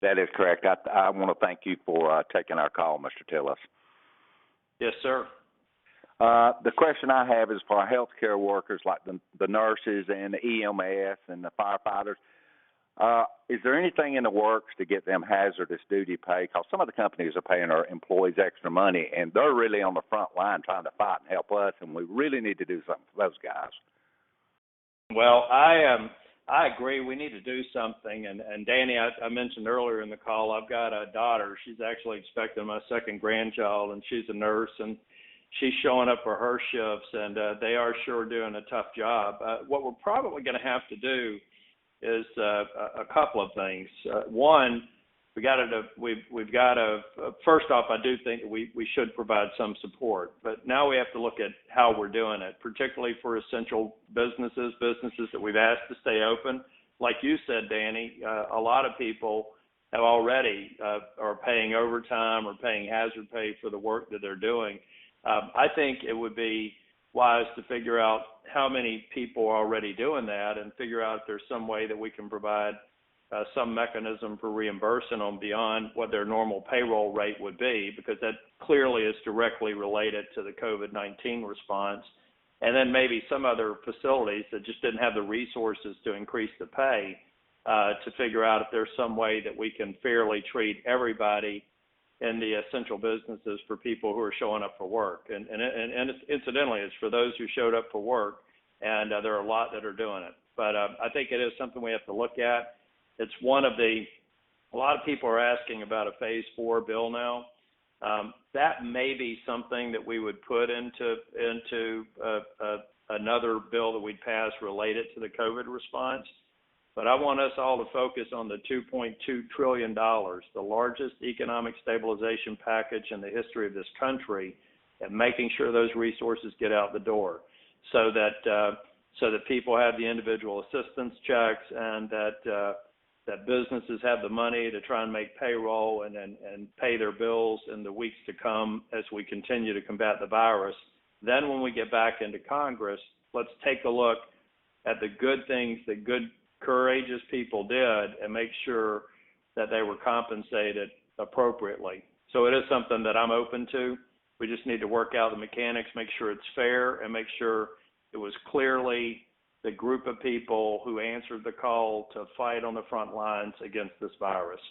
That is correct. I want to thank you for taking our call, Mr. Tillis. Yes, sir. The question I have is for our healthcare workers like the nurses and the EMS and the firefighters. Is there anything in the works to get them hazardous duty pay? Because some of the companies are paying our employees extra money, and they're really on the front line trying to fight and help us, and we really need to do something for those guys. Well, I agree. We need to do something. And Danny, I mentioned earlier in the call, I've got a daughter. She's actually expecting my second grandchild, and she's a nurse, and she's showing up for her shifts, and they are sure doing a tough job. What we're probably going to have to do is a couple of things. One, we've got to first off, I do think that we should provide some support, but now we have to look at how we're doing it, particularly for essential businesses that we've asked to stay open. Like you said, Danny, a lot of people have already are paying overtime or paying hazard pay for the work that they're doing. I think it would be wise to figure out how many people are already doing that and figure out if there's some way that we can provide some mechanism for reimbursing them beyond what their normal payroll rate would be, because that clearly is directly related to the COVID-19 response. And then maybe some other facilities that just didn't have the resources to increase the pay to figure out if there's some way that we can fairly treat everybody in the essential businesses for people who are showing up for work. And incidentally, it's for those who showed up for work, and there are a lot that are doing it. But I think it is something we have to look at. It's a lot of people are asking about a Phase 4 bill now. That may be something that we would put into another bill that we'd pass related to the COVID response. But I want us all to focus on the $2.2 trillion, the largest economic stabilization package in the history of this country, and making sure those resources get out the door so that people have the individual assistance checks, and that businesses have the money to try and make payroll and pay their bills in the weeks to come as we continue to combat the virus. Then when we get back into Congress, let's take a look at the good things that good, courageous people did and make sure that they were compensated appropriately. So it is something that I'm open to. We just need to work out the mechanics, make sure it's fair, and make sure it was clearly the group of people who answered the call to fight on the front lines against this virus.